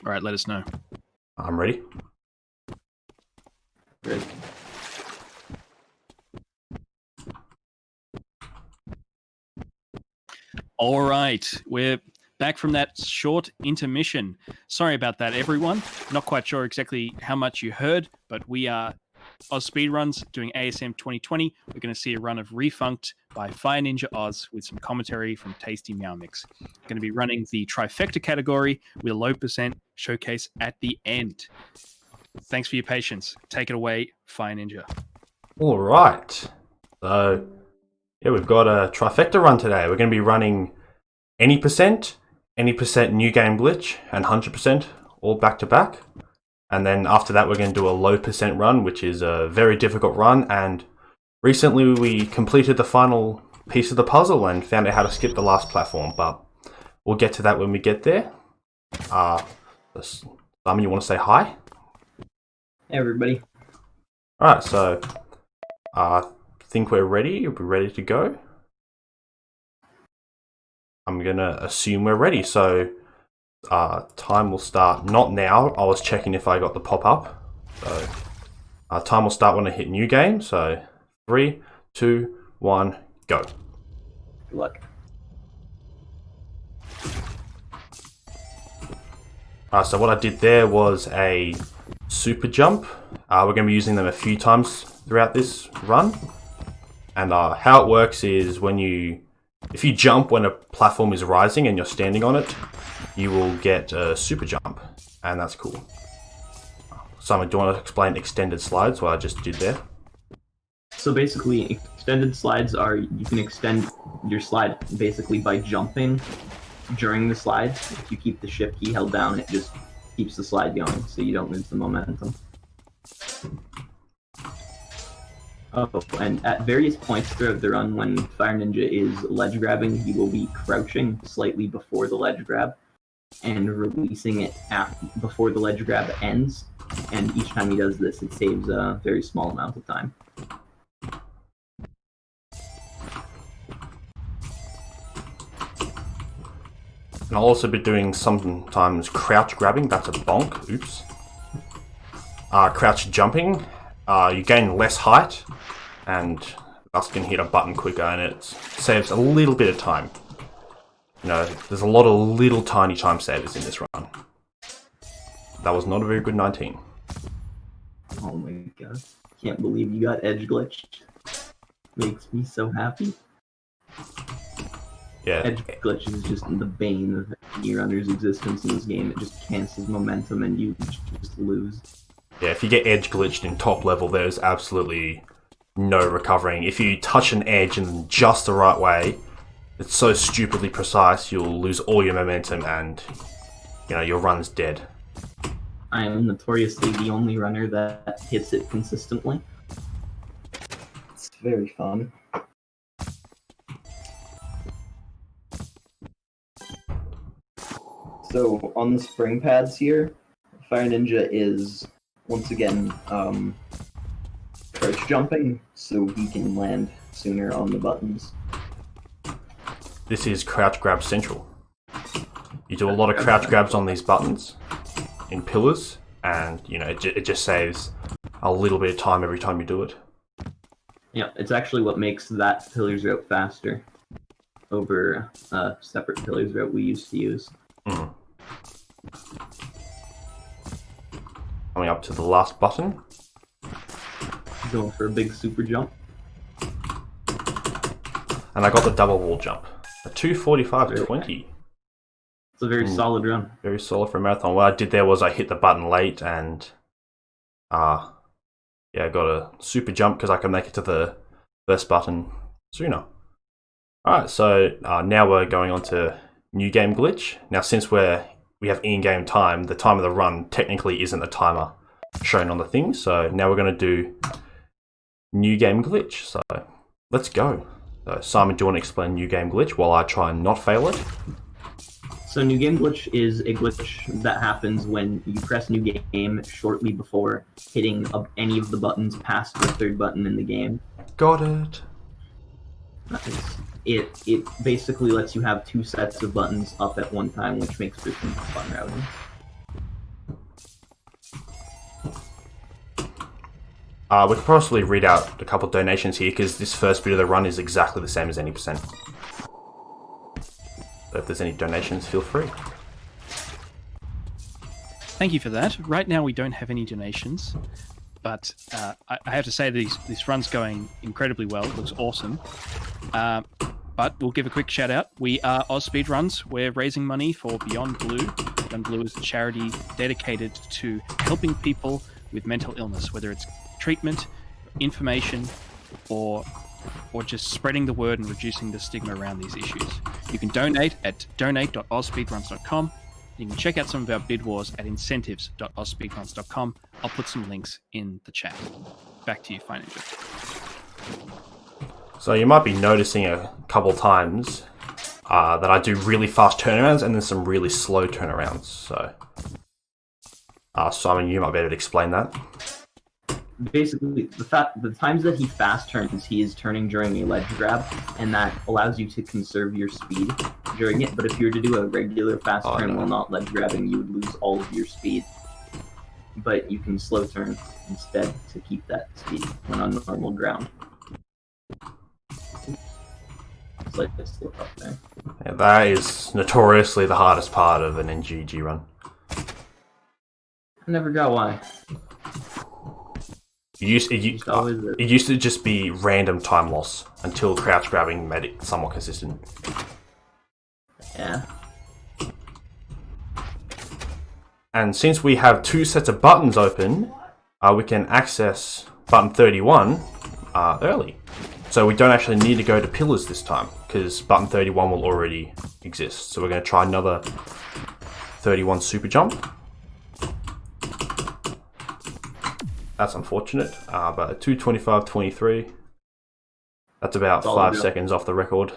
All right, let us know. I'm ready. Great. All right, we're back from that short intermission. Sorry about that, everyone. Not quite sure exactly how much you heard, but we are Oz Speedruns doing ASM 2020. We're going to see a run of Refunct by FireNinjaAUS with some commentary from Tasty Meow Mix. Going to be running the Trifecta category with a low percent showcase at the end. Thanks for your patience. Take it away, Fire Ninja. All right. So, yeah, we've got a Trifecta run today. We're going to be running any percent new game glitch, and 100% all back to back. And then after that, we're going to do a low percent run, which is a very difficult run. And recently we completed the final piece of the puzzle and found out how to skip the last platform. But we'll get to that when we get there. Simon, you want to say hi? Hey, everybody. Alright, so I think we're ready. We're ready to go. I'm going to assume we're ready. So time will start, not now. I was checking if I got the pop-up. So time will start when I hit new game. So 3, 2, 1, go. Good luck. So what I did there was a super jump. We're going to be using them a few times throughout this run. And how it works is if you jump when a platform is rising and you're standing on it, you will get a super jump, and that's cool. Simon, do you want to explain extended slides, what I just did there? So basically, extended slides are, you can extend your slide basically by jumping during the slide. If you keep the shift key held down, it just keeps the slide going, so you don't lose the momentum. Oh, and at various points throughout the run, when Fire Ninja is ledge grabbing, he will be crouching slightly before the ledge grab and releasing it before the ledge grab ends. And each time he does this, it saves a very small amount of time. And I'll also be doing sometimes crouch grabbing. That's a bonk. Oops. Crouch jumping. You gain less height, and thus can hit a button quicker, and it saves a little bit of time. You know, there's a lot of little tiny time savers in this run. That was not a very good 19. Oh my god. Can't believe you got edge glitched. Makes me so happy. Yeah. Edge glitch is just the bane of any runner's existence in this game. It just cancels momentum and you just lose. Yeah, if you get edge glitched in top level, there's absolutely no recovering. If you touch an edge in just the right way, it's so stupidly precise, you'll lose all your momentum and, you know, your run's dead. I am notoriously the only runner that hits it consistently. It's very fun. So on the spring pads here, Fire Ninja is once again crouch jumping so he can land sooner on the buttons. This is crouch grab central. You do a lot of crouch grabs on these buttons in pillars, and you know it just saves a little bit of time every time you do it. Yeah, it's actually what makes that pillars route faster over separate pillars route we used to use. Mm. Coming up to the last button. Going for a big super jump. And I got the double wall jump. A 2:45.20. It's a very solid run. Very solid for a marathon. What I did there was I hit the button late and yeah, I got a super jump because I can make it to the first button sooner. Alright, so now we're going on to new game glitch. Now since we have in-game time, the time of the run technically isn't a timer shown on the thing, so now we're going to do new game glitch. So let's go. So Simon, do you want to explain new game glitch while I try and not fail it? So new game glitch is a glitch that happens when you press new game shortly before hitting any of the buttons past the third button in the game. Got it. It basically lets you have two sets of buttons up at one time, which makes for some fun routing. We could possibly read out a couple of donations here because this first bit of the run is exactly the same as any percent. So if there's any donations, feel free. Thank you for that. Right now we don't have any donations, but I have to say this run's going incredibly well. It looks awesome. But we'll give a quick shout out. We are Oz Speedruns. We're raising money for Beyond Blue. Beyond Blue is a charity dedicated to helping people with mental illness, whether it's treatment, information, or just spreading the word and reducing the stigma around these issues. You can donate at donate.ozspeedruns.com. You can check out some of our bid wars at incentives.ozspeedruns.com. I'll put some links in the chat. Back to you, FireNinja. So you might be noticing a couple times that I do really fast turnarounds and then some really slow turnarounds. So, Simon, you might be able to explain that. Basically, the times that he fast turns, he is turning during a ledge grab, and that allows you to conserve your speed during it. But if you were to do a regular fast turn while not ledge grabbing, you would lose all of your speed. But you can slow turn instead to keep that speed when on normal ground. Like a slip up there. Yeah, that is notoriously the hardest part of an NGG run. I never got why. It used to just be random time loss until crouch grabbing made it somewhat consistent. Yeah. And since we have two sets of buttons open, we can access button 31 early. So we don't actually need to go to pillars this time, because button 31 will already exist. So we're going to try another 31 super jump. That's unfortunate, but 2:25.23. That's about 5 seconds off the record.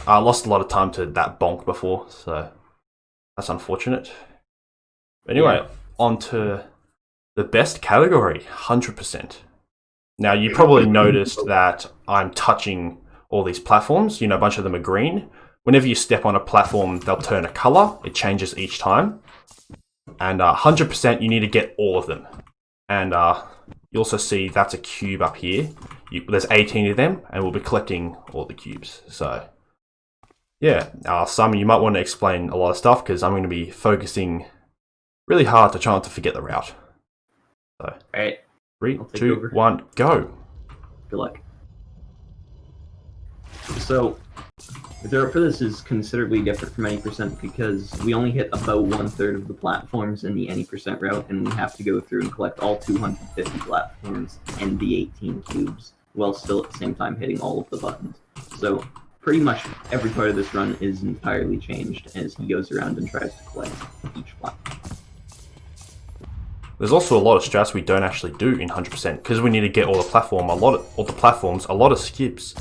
I lost a lot of time to that bonk before, so that's unfortunate. Anyway, on to the best category, 100%. Now, you probably noticed that I'm touching all these platforms. You know, a bunch of them are green. Whenever you step on a platform, they'll turn a color. It changes each time. And 100%, you need to get all of them. And you also see that's a cube up here. There's 18 of them, and we'll be collecting all the cubes. So, yeah, Simon, you might want to explain a lot of stuff, because I'm going to be focusing really hard to try not to forget the route. So, all right. 3, 2, 1, go. Good luck. So, the route for this is considerably different from any percent because we only hit about 1/3 of the platforms in the any percent route, and we have to go through and collect all 250 platforms and the 18 cubes, while still at the same time hitting all of the buttons. So, pretty much every part of this run is entirely changed as he goes around and tries to collect each platform. There's also a lot of strats we don't actually do in 100% because we need to get all the platforms. A lot of skips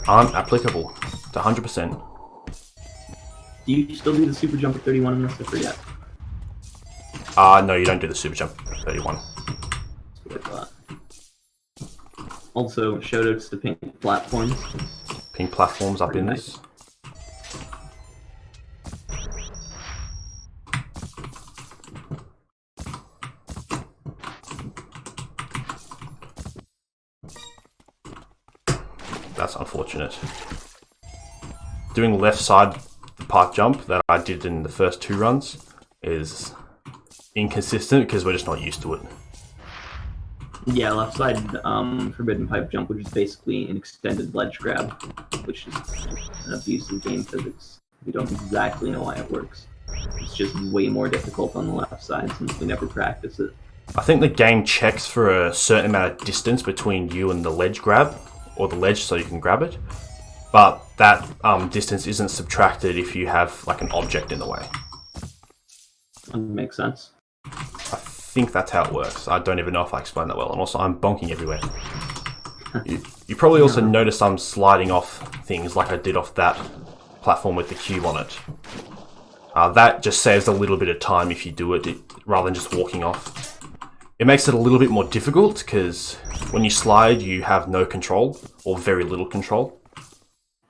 aren't applicable to 100%. Do you still do the super jump at 31 in this? I forget. No, you don't do the super jump at 31. Also, shoutouts to pink platforms. Pink platforms up in nice. this. That's unfortunate. Doing left side the park jump that I did in the first 2 runs is inconsistent because we're just not used to it. Yeah, left side forbidden pipe jump, which is basically an extended ledge grab, which is an abuse of game physics. We don't exactly know why it works. It's just way more difficult on the left side since we never practice it. I think the game checks for a certain amount of distance between you and the ledge grab, or the ledge so you can grab it, but that distance isn't subtracted if you have like an object in the way. That makes sense. I think that's how it works. I don't even know if I explained that well, and also I'm bonking everywhere. You probably also noticed I'm sliding off things like I did off that platform with the cube on it. That just saves a little bit of time if you do it rather than just walking off. It makes it a little bit more difficult because when you slide, you have no control or very little control.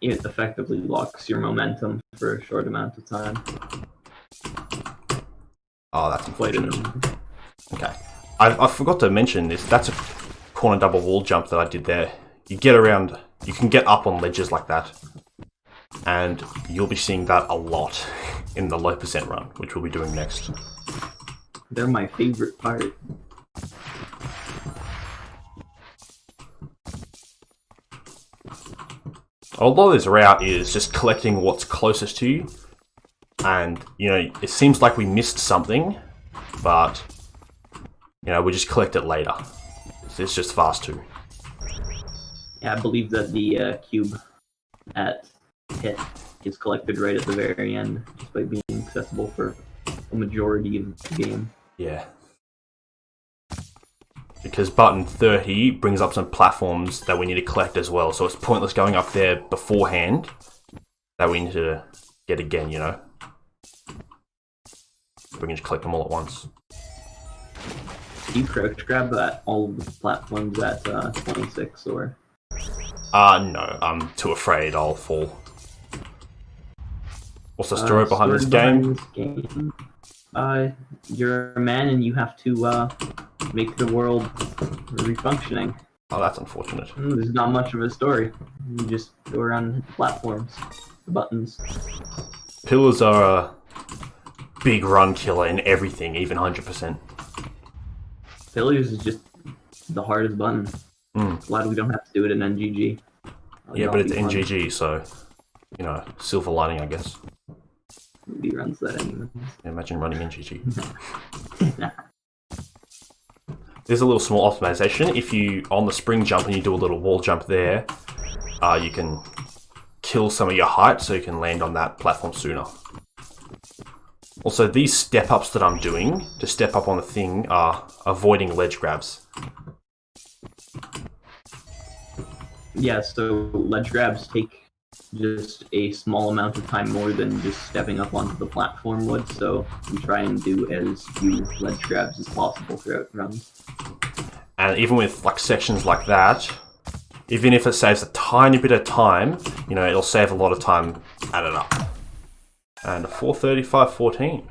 It effectively locks your momentum for a short amount of time. Oh, that's unfortunate. Okay. I forgot to mention this. That's corner double wall jump that I did there, you get around, you can get up on ledges like that. And you'll be seeing that a lot in the low percent run, which we'll be doing next. They're my favorite part. A lot of this route is just collecting what's closest to you. And, you know, it seems like we missed something, but, you know, we just collect it later. It's just fast too. Yeah, I believe that the cube at hit is collected right at the very end, just by being accessible for a majority of the game. Yeah. Because button 30 brings up some platforms that we need to collect as well, so it's pointless going up there beforehand that we need to get again, you know? We can just collect them all at once. Do you crouch grab at all of the platforms at 26 or? No, I'm too afraid I'll fall. What's the story behind this game? You're a man and you have to make the world refunctioning. Oh, that's unfortunate. There's not much of a story. You just go around and hit the platforms, the buttons. Pillars are a big run killer in everything, even 100%. Pillars is just the hardest button. Glad we don't have to do it in NGG. Yeah, but it's NGG, so, you know, silver lining, I guess. Nobody runs that anyway. Imagine running NGG. There's a little small optimization. If you, on the spring jump and you do a little wall jump there, you can kill some of your height so you can land on that platform sooner. Also, these step-ups that I'm doing to step up on the thing are avoiding ledge grabs. Yeah, so ledge grabs take just a small amount of time more than just stepping up onto the platform would, so we try and do as few ledge grabs as possible throughout runs. And even with like sections like that, even if it saves a tiny bit of time, you know, it'll save a lot of time added up. And a 4:35.14.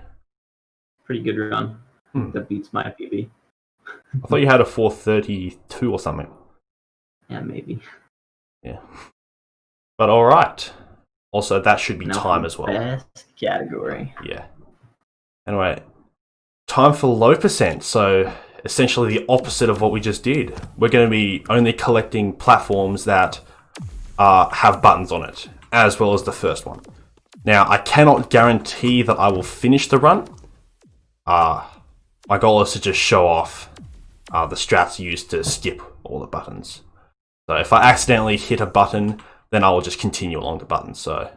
Pretty good run. That beats my PB. I thought you had a 4:32 or something. Yeah, maybe. Yeah. But alright. Also, that should be Now time for as well. Best category. Yeah. Anyway, time for low percent. So, essentially the opposite of what we just did. We're going to be only collecting platforms that have buttons on it, as well as the first one. Now, I cannot guarantee that I will finish the run. My goal is to just show off the strats used to skip all the buttons. So if I accidentally hit a button, then I will just continue along the button. So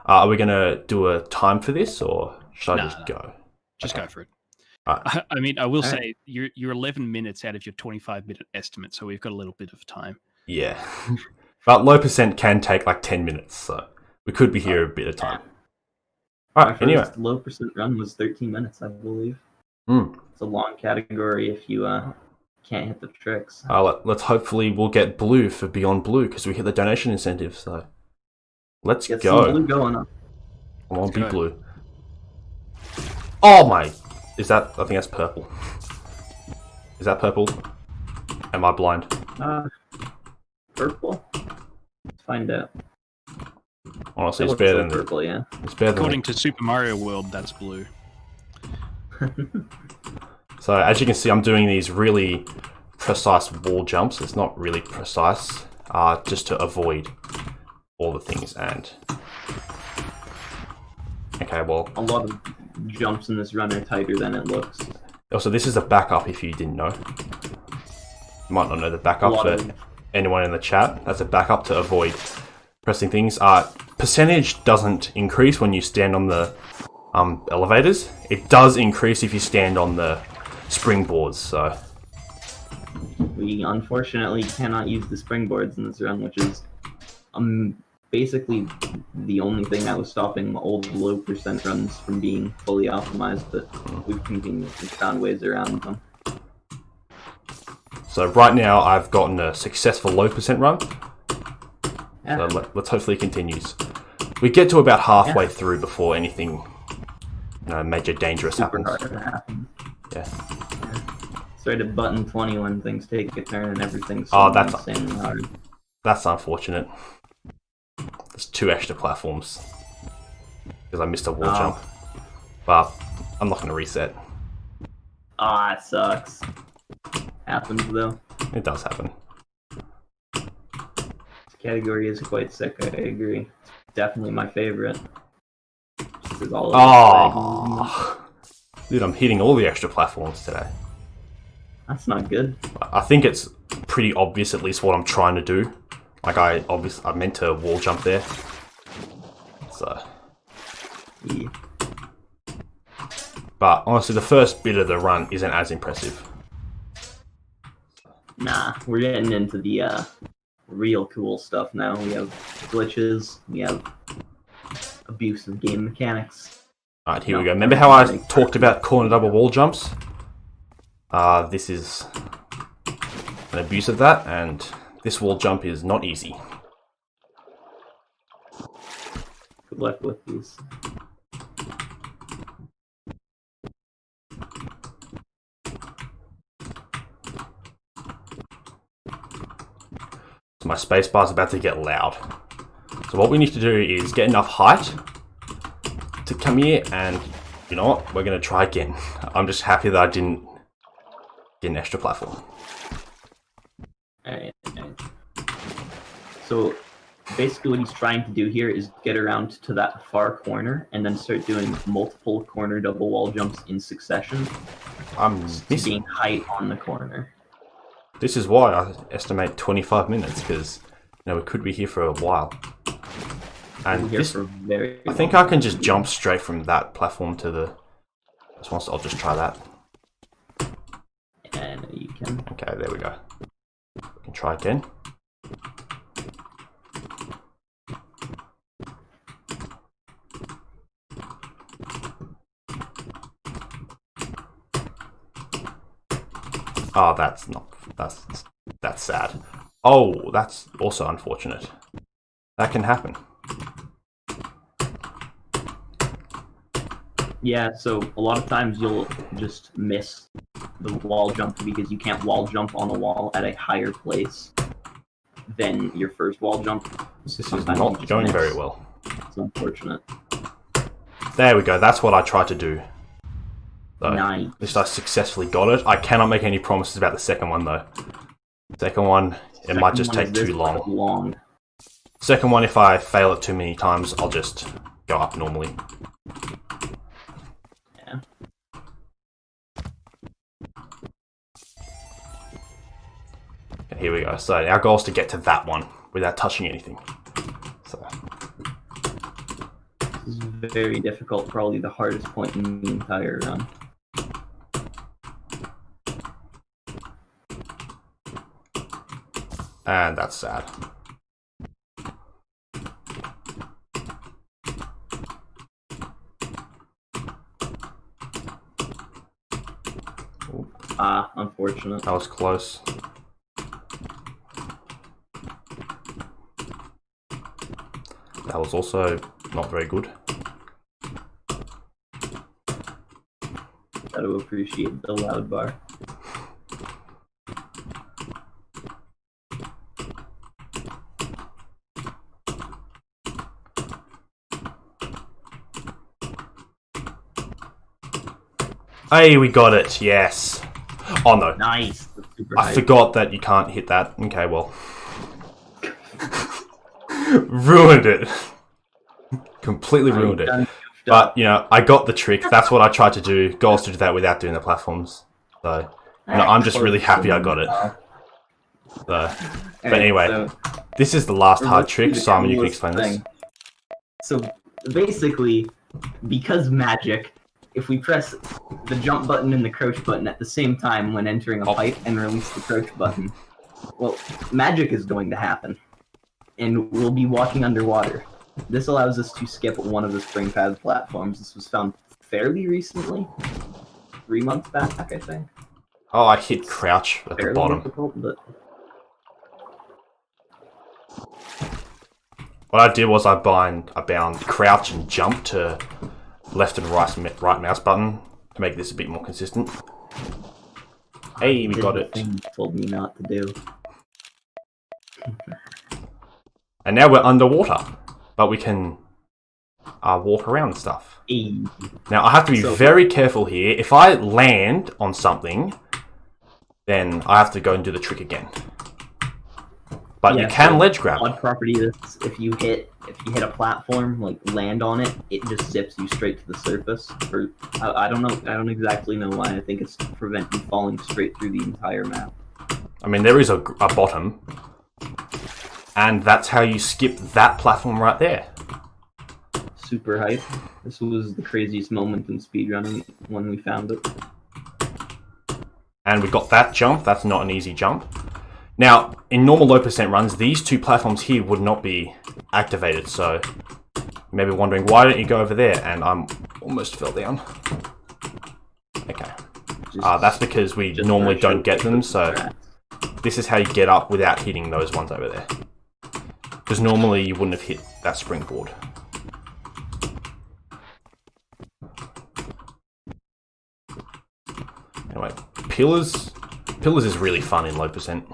are we going to do a time for this, or should I just go? Just go for it. Right. I mean, I will say you're 11 minutes out of your 25-minute estimate, so we've got a little bit of time. Yeah. But low percent can take like 10 minutes, so we could be here a bit of time. Alright, anyway. Low percent run was 13 minutes, I believe. Mm. It's a long category if you can't hit the tricks. Let's hopefully we'll get blue for Beyond Blue because we hit the donation incentive. So let's Get go. some blue going on. I want to be blue. Oh my! Is that? I think that's purple. Is that purple? Am I blind? Purple? Let's find out. Honestly, it's better than purple. Yeah. It's better According to Super Mario World, that's blue. So as you can see, I'm doing these really precise wall jumps. It's not really precise, just to avoid all the things. And okay, well, a lot of jumps in this run are tighter than it looks. Also, this is a backup. If you didn't know, you might not know the backup, but anyone in the chat, that's a backup to avoid pressing things. Percentage doesn't increase when you stand on the elevators. It does increase if you stand on the springboards. So we unfortunately cannot use the springboards in this run, which is basically the only thing that was stopping old low percent runs from being fully optimized, but we've conveniently found ways around them. So right now I've gotten a successful low percent run. Yeah. So let's hopefully it continues. We get to about halfway through before anything major dangerous Super happens. hard to happen. Yeah. Start at button 20 when things take a turn and everything's that's insanely hard. That's unfortunate. There's 2 extra platforms because I missed a wall jump, but I'm not going to reset. Ah, it sucks. Happens though. It does happen. This category is quite sick. I agree. Definitely my favorite. Oh, dude, I'm hitting all the extra platforms today. That's not good. I think it's pretty obvious, at least, what I'm trying to do. Like, I meant to wall jump there. So. Yeah. But honestly, the first bit of the run isn't as impressive. Nah, we're getting into the real cool stuff now. We have glitches. We have abuse of game mechanics. Alright, here we go. Remember how I talked about corner double wall jumps? This is an abuse of that, and this wall jump is not easy. Good luck with these. So my spacebar is about to get loud. So what we need to do is get enough height to come here, and you know what? We're going to try again. I'm just happy that I didn't get an extra platform. Alright. So basically what he's trying to do here is get around to that far corner and then start doing multiple corner double wall jumps in succession to gain height on the corner. This is why I estimate 25 minutes, because we could be here for a while. And this, I think I can just jump straight from that platform to the this one, so I'll just try that. And you can. Okay, there we go. We can try again. Oh, that's sad. Oh, that's also unfortunate. That can happen. Yeah, so a lot of times you'll just miss the wall jump because you can't wall jump on a wall at a higher place than your first wall jump. This is not going very well. It's unfortunate. There we go, that's what I tried to do. So, Nice. at least I successfully got it. I cannot make any promises about the second one though. Second one, it might just take too long. Second one, if I fail it too many times, I'll just go up normally. Yeah. And here we go. So our goal is to get to that one without touching anything. So. This is very difficult, probably the hardest point in the entire run. And that's sad. Unfortunate. That was close. That was also not very good. Gotta appreciate the loud bar. Hey, we got it, yes. Oh no. Nice. I forgot that you can't hit that. Okay, well. Ruined it. Completely ruined it. But, I got the trick. That's what I tried to do. Goal is to do that without doing the platforms. So, I'm just really happy I got it. So, but anyway, this is the last hard trick. Simon, you can explain this. So, basically, because magic, if we press the jump button and the crouch button at the same time when entering a pipe and release the crouch button, well, magic is going to happen. And we'll be walking underwater. This allows us to skip one of the spring pad platforms. This was found fairly recently. 3 months back, I think. Oh, I hit crouch at the bottom. But... What I did was I bound crouch and jump to left and right mouse button to make this a bit more consistent. Hey, we Did got the it. thing you told me not to do. And now we're underwater, but we can walk around and stuff. Hey. Now I have to be So- very careful here. If I land on something, then I have to go and do the trick again. But Yeah, you can so ledge grab. Odd property is if you hit a platform, like land on it, it just zips you straight to the surface. Or I don't know. I don't exactly know why. I think it's to prevent you falling straight through the entire map. I mean, there is a bottom, and that's how you skip that platform right there. Super hype. This was the craziest moment in speedrunning when we found it. And we got that jump. That's not an easy jump. Now, in normal low percent runs, these two platforms here would not be activated. So, you may be wondering, why don't you go over there? And I'm almost fell down. Okay. That's because we normally don't get them. So, this is how you get up without hitting those ones over there. Because normally you wouldn't have hit that springboard. Anyway, Pillars is really fun in low percent.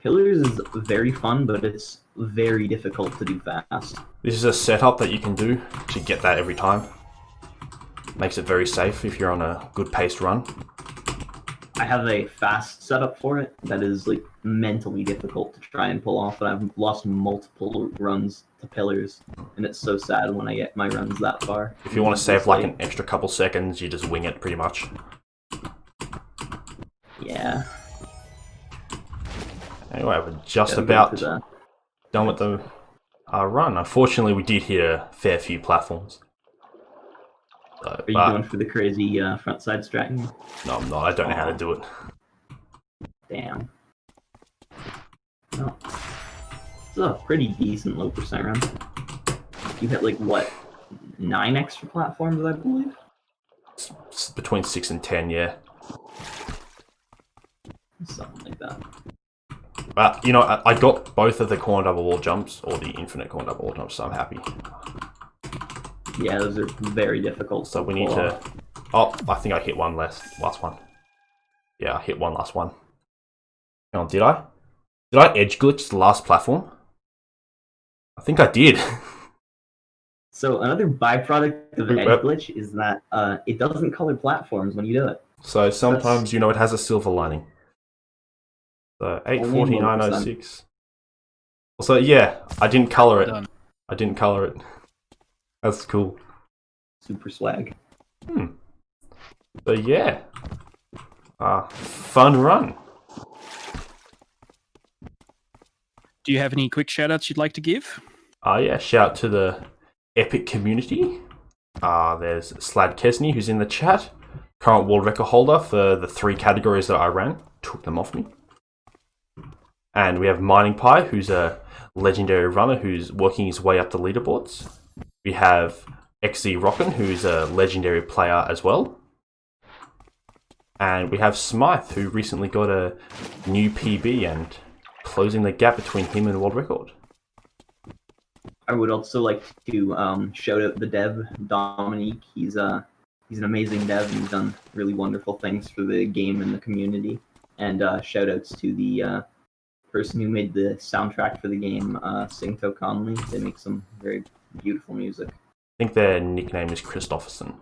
Pillars is very fun, but it's very difficult to do fast. This is a setup that you can do to get that every time. Makes it very safe if you're on a good paced run. I have a fast setup for it that is like mentally difficult to try and pull off, but I've lost multiple runs to pillars, and it's so sad when I get my runs that far. If you want to save like an extra couple seconds, you just wing it pretty much. Yeah. Anyway, we're just Gotta go about to the- done with the run. Unfortunately, we did hit a fair few platforms. So, Are you going for the crazy front side strat? No, I'm not. I don't know how to do it. Damn. Oh. It's a pretty decent low percent run. You hit like what, 9 extra platforms, I believe. It's between 6 and 10, yeah. Something like that. But you know, I got both of the corner double wall jumps or the infinite corner double wall jumps, so I'm happy. Yeah, those are very difficult. So we need to. Oh, I think I hit one last one. Yeah, I hit one last one. Hang on, did I? Did I edge glitch the last platform? I think I did. So another byproduct of Wait, edge glitch is that it doesn't color platforms when you do it. So sometimes, you know, it has a silver lining. So 849.06. Also, yeah, I didn't color it. Done. I didn't color it. That's cool. Super swag. So yeah, fun run. Do you have any quick shout outs you'd like to give? Yeah, shout out to the Epic community. There's Slad Kesney, who's in the chat. Current world record holder for the 3 categories that I ran. Took them off me. And we have Mining Pie, who's a legendary runner who's working his way up the leaderboards. We have XZ Rockin, who's a legendary player as well. And we have Smythe, who recently got a new PB and closing the gap between him and world record. I would also like to shout out the dev, Dominique. He's an amazing dev and he's done really wonderful things for the game and the community. And shout outs to the person who made the soundtrack for the game, Singto Conley. They make some very beautiful music. I think their nickname is Christopherson.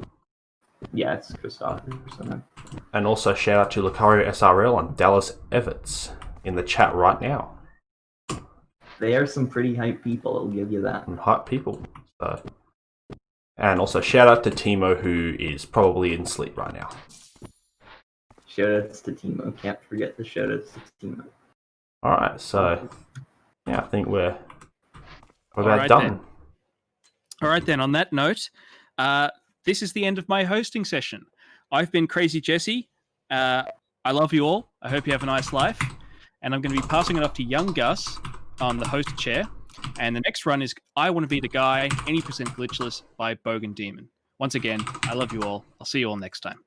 Yeah, it's Christopher or something. And also shout out to Lucario SRL and Dallas Everts in the chat right now. They are some pretty hype people, I'll give you that. Some hype people. So. And also shout out to Timo, who is probably in sleep right now. Shoutouts to Timo. Can't forget the shoutouts to Timo. Alright, so yeah, I think we're about Alright done. then. All right, then, on that note, this is the end of my hosting session. I've been Crazy Jesse. I love you all. I hope you have a nice life. And I'm going to be passing it off to young Gus on the host chair. And the next run is I Want to Be the Guy, Any% Glitchless by Bogan Demon. Once again, I love you all. I'll see you all next time.